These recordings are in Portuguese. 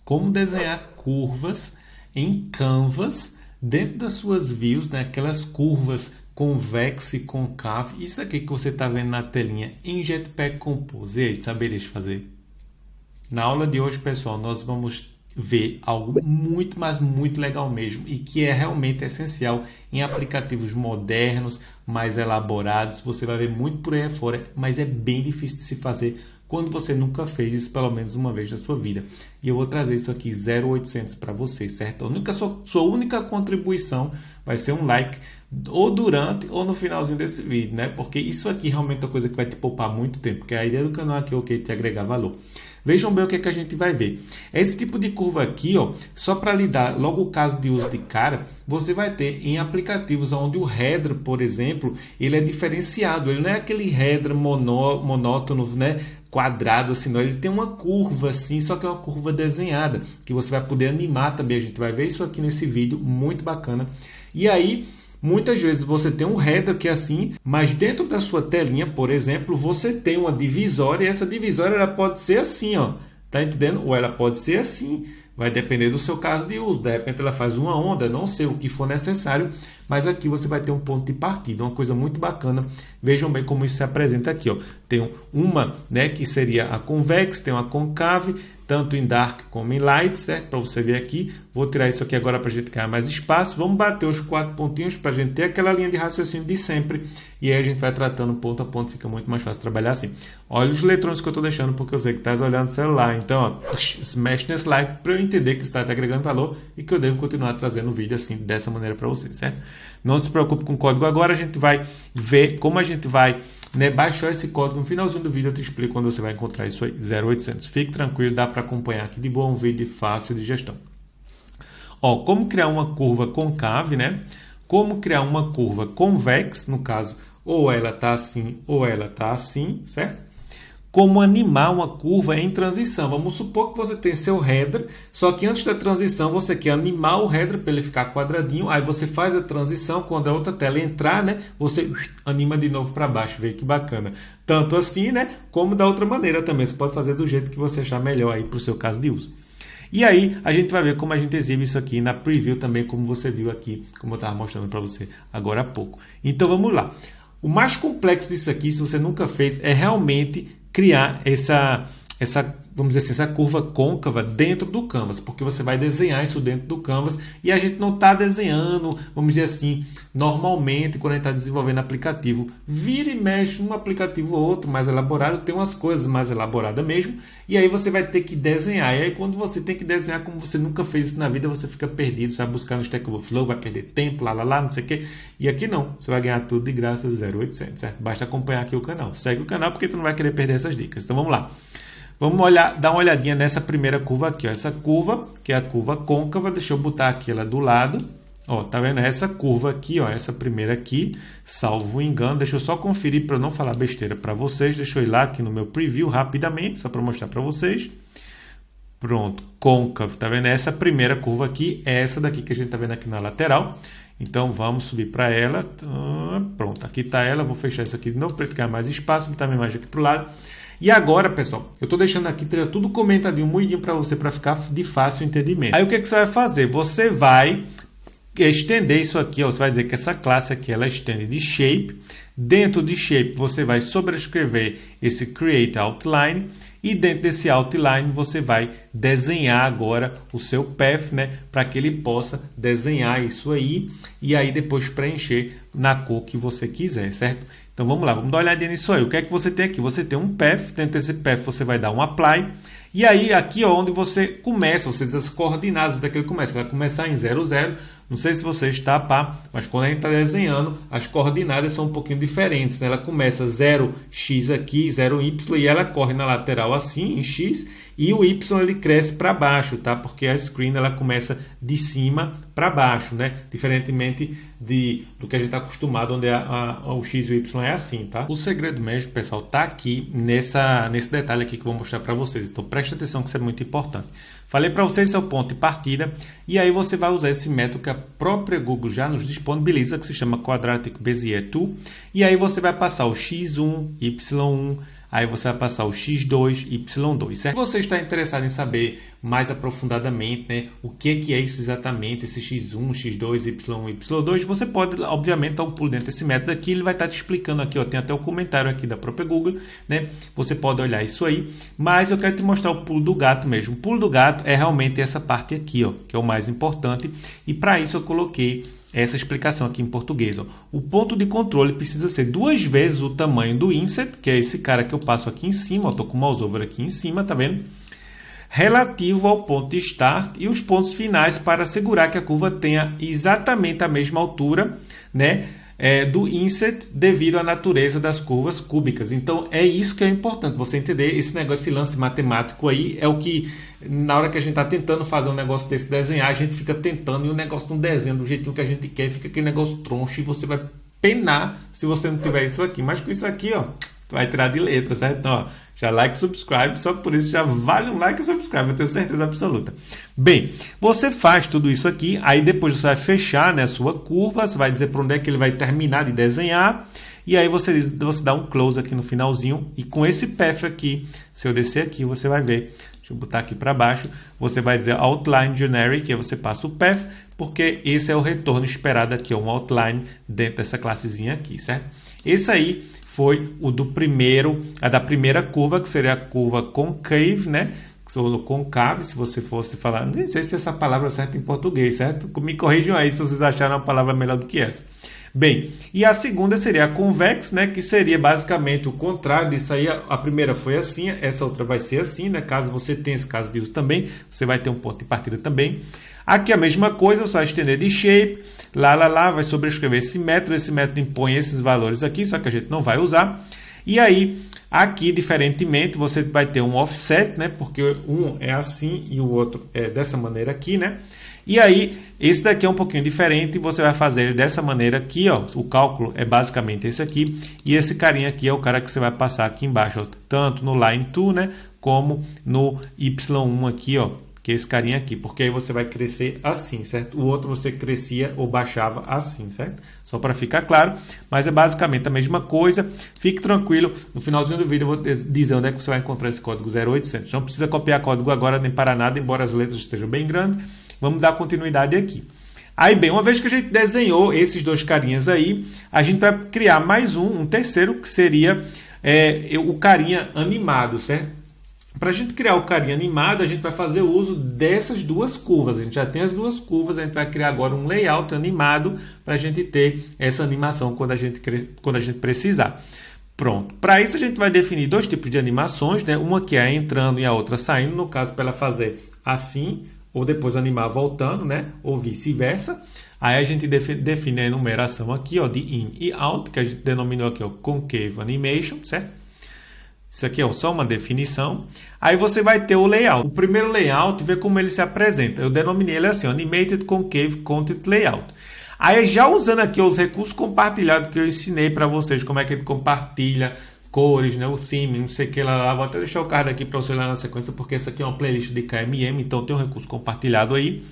como desenhar curvas em Canvas dentro das suas views, né? Aquelas curvas convexa e concave. Isso aqui que você está vendo na telinha em Jetpack Compose. E aí, saberia fazer? Na aula de hoje, pessoal, nós vamos ver algo muito, mas muito legal mesmo e que é realmente essencial em aplicativos modernos, mais elaborados. Você vai ver muito por aí fora, mas é bem difícil de se fazer quando você nunca fez isso pelo menos uma vez na sua vida. E eu vou trazer isso aqui 0800 para vocês, certo? Sua única contribuição vai ser um like ou durante ou no finalzinho desse vídeo, né? Porque isso aqui realmente é uma coisa que vai te poupar muito tempo, porque a ideia do canal aqui é o que te agregar valor. Vejam bem o que é que a gente vai ver. Esse tipo de curva aqui, ó, só para lhe dar logo o caso de uso de cara, você vai ter em aplicativos onde o header, por exemplo, ele é diferenciado. Ele não é aquele header monótono, né? Quadrado assim, não. Ele tem uma curva assim, só que é uma curva desenhada, que você vai poder animar também. A gente vai ver isso aqui nesse vídeo, muito bacana. E aí, muitas vezes você tem um header que é assim, mas dentro da sua telinha, por exemplo, você tem uma divisória, e essa divisória ela pode ser assim, ó. Tá entendendo? Ou ela pode ser assim. Vai depender do seu caso de uso. De repente ela faz uma onda, não sei o que for necessário, mas aqui você vai ter um ponto de partida, uma coisa muito bacana. Vejam bem como isso se apresenta aqui, ó. Tem uma, né, que seria a convex, tem uma concave, tanto em dark como em light, certo? Para você ver aqui. Vou tirar isso aqui agora para a gente ganhar mais espaço. Vamos bater os 4 pontinhos para a gente ter aquela linha de raciocínio de sempre. E aí a gente vai tratando ponto a ponto, fica muito mais fácil trabalhar assim. Olha os eletrônicos que eu estou deixando, porque eu sei que está olhando o celular. Então, ó, smash nesse like para eu entender que está te agregando valor e que eu devo continuar trazendo vídeo assim, dessa maneira para vocês, certo? Não se preocupe com o código agora, a gente vai ver como a gente vai, né, baixar esse código. No finalzinho do vídeo eu te explico quando você vai encontrar isso aí, 0800. Fique tranquilo, dá para acompanhar aqui de boa, um vídeo fácil de gestão. Ó, como criar uma curva concave, né? Como criar uma curva convex, no caso, ou ela está assim, ou ela está assim, certo? Como animar uma curva em transição. Vamos supor que você tem seu header, só que antes da transição você quer animar o header para ele ficar quadradinho, aí você faz a transição, quando a outra tela entrar, né, você anima de novo para baixo, vê que bacana. Tanto assim, né, como da outra maneira também, você pode fazer do jeito que você achar melhor aí para o seu caso de uso. E aí a gente vai ver como a gente exibe isso aqui na preview também, como você viu aqui, como eu estava mostrando para você agora há pouco. Então vamos lá. O mais complexo disso aqui, se você nunca fez, é realmente criar essa vamos dizer assim, essa curva côncava dentro do Canvas, porque você vai desenhar isso dentro do Canvas e a gente não está desenhando, vamos dizer assim, normalmente quando a gente está desenvolvendo aplicativo, vira e mexe um aplicativo ou outro mais elaborado, tem umas coisas mais elaboradas mesmo, e aí você vai ter que desenhar, e aí quando você tem que desenhar como você nunca fez isso na vida, você fica perdido, você vai buscar no Stack Overflow, vai perder tempo, lá, não sei o que, e aqui não, você vai ganhar tudo de graça 0800, certo? Basta acompanhar aqui o canal, segue o canal porque tu não vai querer perder essas dicas, então vamos lá. Vamos dar uma olhadinha nessa primeira curva aqui, ó. Essa curva, que é a curva côncava, deixa eu botar aqui ela do lado. Ó, tá vendo? Essa curva aqui, ó, essa primeira aqui, salvo engano, deixa eu só conferir para eu não falar besteira para vocês. Deixa eu ir lá aqui no meu preview rapidamente, só para mostrar para vocês. Pronto, côncavo, tá vendo? Essa primeira curva aqui é essa daqui que a gente tá vendo aqui na lateral. Então vamos subir para ela. Pronto, aqui tá ela. Vou fechar isso aqui de novo para ganhar mais espaço, botar minha imagem aqui pro lado. E agora, pessoal, eu estou deixando aqui tudo comentadinho, moidinho para você, para ficar de fácil entendimento. Aí o que, é que você vai fazer? Você vai estender isso aqui, ó, você vai dizer que essa classe aqui, ela estende de shape. Dentro de shape, você vai sobrescrever esse create outline. E dentro desse outline, você vai desenhar agora o seu path, né? Para que ele possa desenhar isso aí. E aí depois preencher na cor que você quiser, certo? Então vamos lá, vamos dar uma olhadinha nisso aí. O que é que você tem aqui? Você tem um path, dentro desse path você vai dar um apply. E aí aqui é onde você começa, você diz as coordenadas onde é que ele começa. Vai começar em 0, 0. Não sei se você está pá, mas quando a gente está desenhando, as coordenadas são um pouquinho diferentes, né? Ela começa 0x aqui, 0y, e ela corre na lateral assim, em x, e o y ele cresce para baixo, tá? Porque a screen ela começa de cima para baixo, né? Diferentemente do que a gente está acostumado, onde o x e o y é assim, tá? O segredo mesmo, pessoal, tá aqui nesse detalhe aqui que eu vou mostrar para vocês. Então preste atenção que isso é muito importante. Falei para vocês, esse é o ponto de partida, e aí você vai usar esse método que a própria Google já nos disponibiliza, que se chama Quadratic Bezier Tool, e aí você vai passar o x1, y1, aí você vai passar o x2, y2, certo? Se você está interessado em saber mais aprofundadamente, né, o que é isso exatamente, esse x1, x2, y1, y2, você pode, obviamente, dar um pulo dentro desse método aqui, ele vai estar te explicando aqui, ó, tem até o comentário aqui da própria Google, né? Você pode olhar isso aí, mas eu quero te mostrar o pulo do gato mesmo. O pulo do gato é realmente essa parte aqui, ó, que é o mais importante, e para isso eu coloquei essa explicação aqui em português. Ó. O ponto de controle precisa ser 2 vezes o tamanho do inset, que é esse cara que eu passo aqui em cima, estou com o mouse over aqui em cima, tá vendo? Relativo ao ponto de start e os pontos finais para assegurar que a curva tenha exatamente a mesma altura, né, do inset devido à natureza das curvas cúbicas. Então é isso que é importante você entender. Esse negócio, esse lance matemático aí é o que na hora que a gente está tentando fazer um negócio desse, desenhar, a gente fica tentando e o negócio não desenha do jeitinho que a gente quer, fica aquele negócio troncho e você vai penar se você não tiver isso aqui. Mas com isso aqui, ó, tu vai tirar de letra, certo? Então, ó, já like e subscribe, só por isso já vale um like e subscribe, eu tenho certeza absoluta. Bem, você faz tudo isso aqui, aí depois você vai fechar, né, a sua curva, você vai dizer para onde é que ele vai terminar de desenhar, e aí você dá um close aqui no finalzinho, e com esse path aqui, se eu descer aqui, você vai ver, deixa eu botar aqui para baixo, você vai dizer outline generic, aí você passa o path, porque esse é o retorno esperado aqui, um outline dentro dessa classezinha aqui, certo? Esse aí foi o do primeiro, a da primeira curva, que seria a curva concave, né? Ou concave, se você fosse falar, nem sei se essa palavra é certa em português, certo? Me corrijam aí se vocês acharam uma palavra melhor do que essa. Bem, e a segunda seria a convex, né, que seria basicamente o contrário disso aí. A primeira foi assim, essa outra vai ser assim, né? Caso você tenha esse caso de uso também, você vai ter um ponto de partida também. Aqui a mesma coisa, só estender de shape, vai sobrescrever esse método impõe esses valores aqui, só que a gente não vai usar. E aí, aqui, diferentemente, você vai ter um offset, né? Porque um é assim e o outro é dessa maneira aqui, né? E aí, esse daqui é um pouquinho diferente, você vai fazer ele dessa maneira aqui, ó. O cálculo é basicamente esse aqui, e esse carinha aqui é o cara que você vai passar aqui embaixo, ó, tanto no line 2, né, como no y1 aqui, ó, que é esse carinha aqui, porque aí você vai crescer assim, certo? O outro você crescia ou baixava assim, certo? Só para ficar claro, mas é basicamente a mesma coisa. Fique tranquilo, no finalzinho do vídeo eu vou dizer onde é que você vai encontrar esse código 0800. Não precisa copiar código agora nem para nada, embora as letras estejam bem grandes. Vamos dar continuidade aqui. Aí, bem, uma vez que a gente desenhou esses dois carinhas aí, a gente vai criar mais um terceiro, que seria o carinha animado, certo? Para a gente criar o carinha animado, a gente vai fazer uso dessas duas curvas. A gente já tem as duas curvas, a gente vai criar agora um layout animado para a gente ter essa animação quando a gente precisar. Pronto. Para isso, a gente vai definir dois tipos de animações, né? Uma que é entrando e a outra saindo. No caso, para ela fazer assim, ou depois animar voltando, né? Ou vice-versa. Aí a gente define a enumeração aqui, ó, de in e out, que a gente denominou aqui, ó, concave animation, certo? Isso aqui é só uma definição. Aí você vai ter o layout. O primeiro layout, vê como ele se apresenta. Eu denominei ele assim, Animated Concave Content Layout. Aí já usando aqui os recursos compartilhados que eu ensinei para vocês, como é que ele compartilha cores, né, o theme, não sei o que lá. Vou até deixar o card aqui para você olhar na sequência, porque essa aqui é uma playlist de KMM, então tem um recurso compartilhado aí.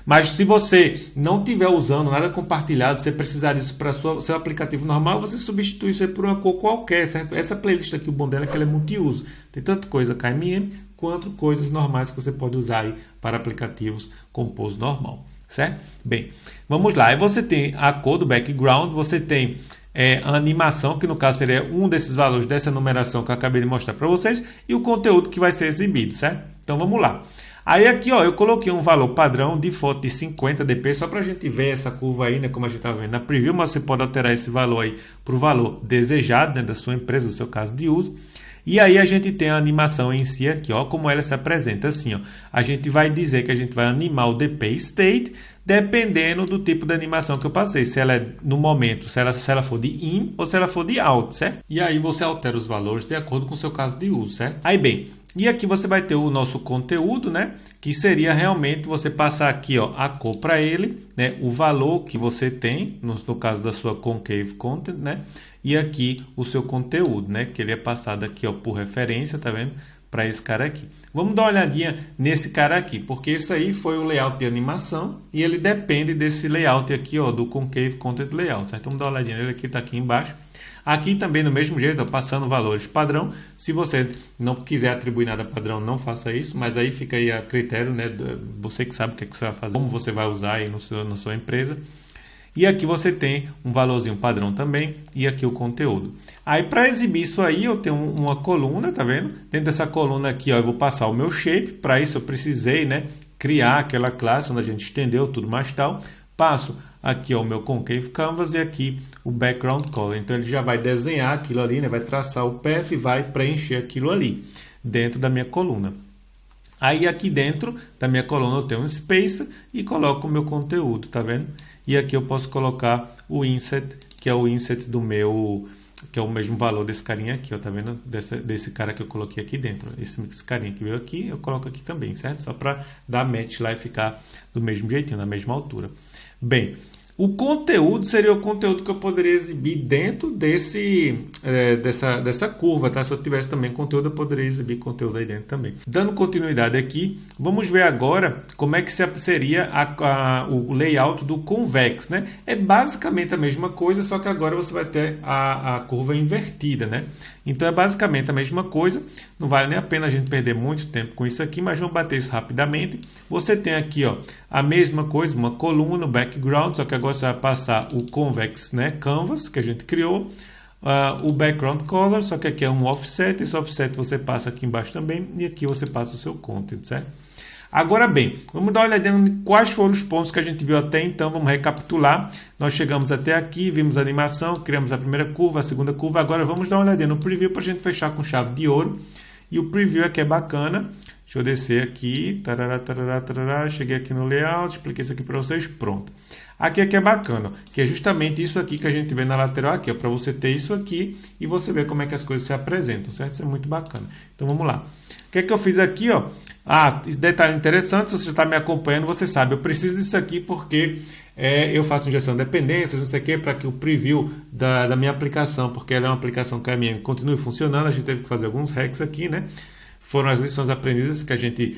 Mas se você não estiver usando nada compartilhado, você precisar disso para seu aplicativo normal, você substitui isso aí por uma cor qualquer, certo? Essa playlist aqui, o bom dela é que ela é multiuso. Tem tanto coisa KMM quanto coisas normais que você pode usar aí para aplicativos com pouso normal, certo? Bem, vamos lá. Aí você tem a cor do background, você tem a animação, que no caso seria um desses valores dessa numeração que eu acabei de mostrar para vocês, e o conteúdo que vai ser exibido, certo? Então vamos lá. Aí aqui, ó, eu coloquei um valor padrão de foto de 50 dp, só para a gente ver essa curva aí, né, como a gente está vendo na preview, mas você pode alterar esse valor aí para o valor desejado, né, da sua empresa, do seu caso de uso. E aí a gente tem a animação em si aqui, ó, como ela se apresenta assim, ó. A gente vai dizer que a gente vai animar o DP State, dependendo do tipo de animação que eu passei. Se ela é no momento, se ela for de in ou se ela for de out, certo? E aí você altera os valores de acordo com o seu caso de uso, certo? Aí bem, e aqui você vai ter o nosso conteúdo, né? Que seria realmente você passar aqui, ó, a cor para ele, né? O valor que você tem, no caso da sua concave content, né? E aqui o seu conteúdo, né? Que ele é passado aqui, ó, por referência, tá vendo? Para esse cara aqui. Vamos dar uma olhadinha nesse cara aqui, porque isso aí foi o layout de animação e ele depende desse layout aqui, ó, do concave content layout, certo? Vamos dar uma olhadinha nele aqui, tá aqui embaixo. Aqui também do mesmo jeito, passando valores padrão. Se você não quiser atribuir nada padrão, não faça isso, mas aí fica aí a critério, né? Você que sabe o que, é que você vai fazer, como você vai usar aí na sua empresa. E aqui você tem um valorzinho padrão também e aqui o conteúdo. Aí para exibir isso aí eu tenho uma coluna, tá vendo? Dentro dessa coluna aqui, ó, eu vou passar o meu shape. Para isso eu precisei, né, criar aquela classe onde a gente estendeu tudo mais tal. Passo aqui ó, o meu concave canvas e aqui o background color. Então ele já vai desenhar aquilo ali, né, vai traçar o path e vai preencher aquilo ali dentro da minha coluna. Aí aqui dentro da minha coluna eu tenho um space e coloco o meu conteúdo, tá vendo? E aqui eu posso colocar o inset, que é o inset do meu, que é o mesmo valor desse carinha aqui, ó, tá vendo? Desse cara que eu coloquei aqui dentro. Esse carinha que veio aqui, eu coloco aqui também, certo? Só para dar match lá e ficar do mesmo jeitinho, na mesma altura. Bem, o conteúdo seria o conteúdo que eu poderia exibir dentro dessa curva, tá? Se eu tivesse também conteúdo, eu poderia exibir conteúdo aí dentro também. Dando continuidade aqui, vamos ver agora como é que seria o layout do convex, né? É basicamente a mesma coisa, só que agora você vai ter a curva invertida, né? Então é basicamente a mesma coisa, não vale nem a pena a gente perder muito tempo com isso aqui, mas vamos bater isso rapidamente. Você tem aqui ó, a mesma coisa, uma coluna, o background, só que agora você vai passar o convex, né, canvas que a gente criou, o background color, só que aqui é um offset, esse offset você passa aqui embaixo também e aqui você passa o seu content, certo? Agora bem, vamos dar uma olhadinha em quais foram os pontos que a gente viu até então, vamos recapitular. Nós chegamos até aqui, vimos a animação, criamos a primeira curva, a segunda curva, agora vamos dar uma olhadinha no preview para a gente fechar com chave de ouro. E o preview aqui é bacana. Deixa eu descer aqui, tarará, tarará, tarará, cheguei aqui no layout, expliquei isso aqui para vocês, pronto. Aqui é bacana, que é justamente isso aqui que a gente vê na lateral aqui, para você ter isso aqui e você ver como é que as coisas se apresentam, certo? Isso é muito bacana. Então vamos lá. O que é que eu fiz aqui, ó? Detalhe interessante, se você está me acompanhando, você sabe, eu preciso disso aqui porque eu faço injeção de dependências, não sei o que, para que o preview da minha aplicação, porque ela é uma aplicação que a minha continue funcionando, a gente teve que fazer alguns hacks aqui, né? Foram as lições aprendidas que a gente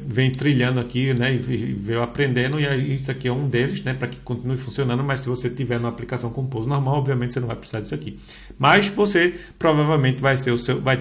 vem trilhando aqui, né, e veio aprendendo, e isso aqui é um deles, né, para que continue funcionando, mas se você tiver numa aplicação Compose normal, obviamente você não vai precisar disso aqui. Mas você provavelmente vai ter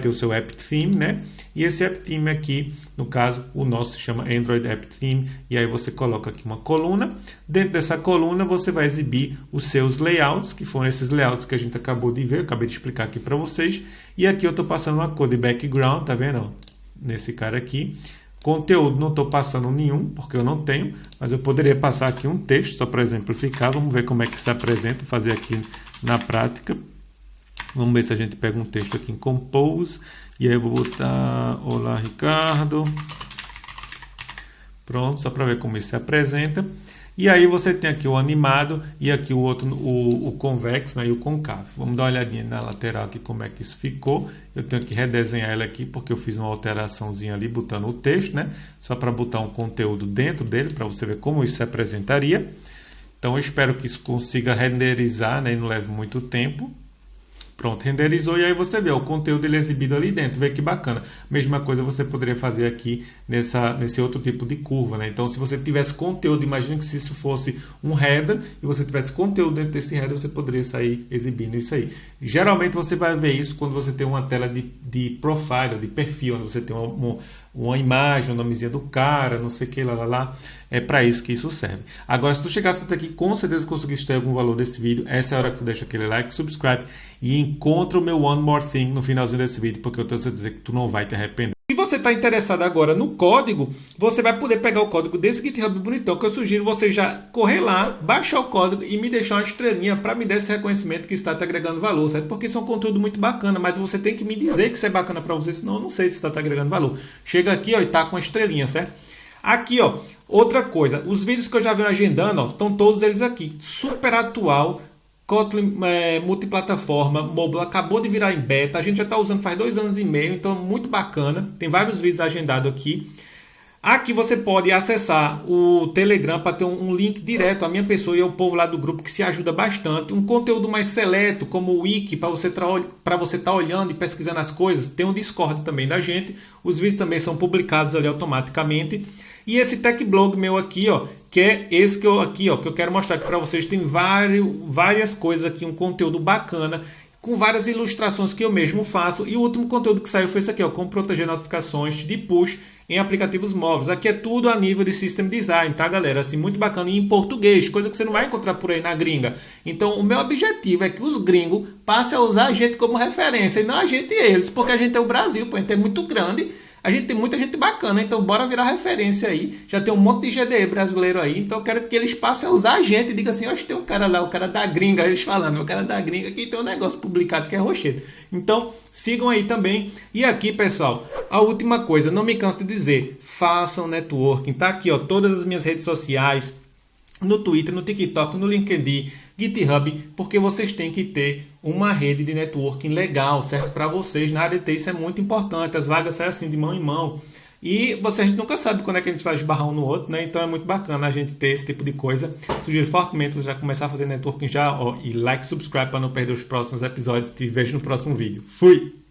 o seu app theme, né, e esse app theme aqui, no caso, o nosso se chama Android App Theme, e aí você coloca aqui uma coluna. Dentro dessa coluna você vai exibir os seus layouts, que foram esses layouts que a gente acabou de ver, eu acabei de explicar aqui para vocês, e aqui eu estou passando uma cor de background, tá vendo? Nesse cara aqui. Conteúdo não estou passando nenhum, porque eu não tenho, mas eu poderia passar aqui um texto, só para exemplificar. Vamos ver como é que se apresenta, fazer aqui na prática. Vamos ver se a gente pega um texto aqui em Compose, e aí eu vou botar Olá Ricardo. Pronto, só para ver como isso se apresenta. E aí você tem aqui o animado e aqui o outro, o convex, né, e o concave. Vamos dar uma olhadinha na lateral aqui como é que isso ficou. Eu tenho que redesenhar ela aqui porque eu fiz uma alteraçãozinha ali botando o texto, né? Só para botar um conteúdo dentro dele para você ver como isso se apresentaria. Então eu espero que isso consiga renderizar, né, e não leve muito tempo. Pronto, renderizou e aí você vê o conteúdo ele exibido ali dentro, vê que bacana. Mesma coisa você poderia fazer aqui nesse outro tipo de curva, né? Então, se você tivesse conteúdo, imagine que se isso fosse um header e você tivesse conteúdo dentro desse header, você poderia sair exibindo isso aí. Geralmente você vai ver isso quando você tem uma tela de profile, de perfil, onde você tem uma imagem, o nomezinho do cara, não sei o que, lá. É para isso que isso serve. Agora, se tu chegasse até aqui, com certeza conseguiste ter algum valor desse vídeo. Essa é a hora que tu deixa aquele like, subscribe e encontra o meu One More Thing no finalzinho desse vídeo, porque eu tenho certeza que tu não vai te arrepender. Se você está interessado agora no código, você vai poder pegar o código desse GitHub bonitão, que eu sugiro você já correr lá, baixar o código e me deixar uma estrelinha para me dar esse reconhecimento que está te agregando valor, certo? Porque isso é um conteúdo muito bacana, mas você tem que me dizer que isso é bacana para você, senão eu não sei se está te agregando valor. Chega aqui, ó, e tá com a estrelinha, certo? Aqui, ó, outra coisa, os vídeos que eu já venho agendando, ó, estão todos eles aqui, super atual. Kotlin multiplataforma, mobile, acabou de virar em beta, a gente já está usando faz 2 anos e meio, então muito bacana, tem vários vídeos agendados aqui. Aqui você pode acessar o Telegram para ter um link direto à minha pessoa e ao povo lá do grupo que se ajuda bastante. Um conteúdo mais seleto, como o Wiki, para você estar olhando e pesquisando as coisas. Tem um Discord também da gente. Os vídeos também são publicados ali automaticamente. E esse tech blog meu aqui, ó, que é esse que eu quero mostrar aqui para vocês. Tem várias coisas aqui, um conteúdo bacana, com várias ilustrações que eu mesmo faço. E o último conteúdo que saiu foi esse aqui, ó, como proteger notificações de push em aplicativos móveis. Aqui é tudo a nível de System Design, tá, galera? Assim, muito bacana e em português, coisa que você não vai encontrar por aí na gringa. Então, o meu objetivo é que os gringos passem a usar a gente como referência e não a gente e eles, porque a gente é o Brasil, pô, a gente é muito grande. A gente tem muita gente bacana, então bora virar referência aí. Já tem um monte de GDE brasileiro aí, então eu quero que eles passem a usar a gente e digam assim, hoje tem um cara lá, o cara da gringa, eles falando, o cara da gringa que tem um negócio publicado que é rochedo. Então sigam aí também. E aqui, pessoal, a última coisa, não me canso de dizer, façam networking, tá aqui, ó, todas as minhas redes sociais, no Twitter, no TikTok, no LinkedIn, GitHub, porque vocês têm que ter uma rede de networking legal, certo? Para vocês, na área de TI, isso é muito importante. As vagas saem assim de mão em mão. E vocês nunca sabem quando é que a gente vai esbarrar um no outro, né? Então é muito bacana a gente ter esse tipo de coisa. Sugiro fortemente você já começar a fazer networking já, ó, e like, subscribe para não perder os próximos episódios. Te vejo no próximo vídeo. Fui!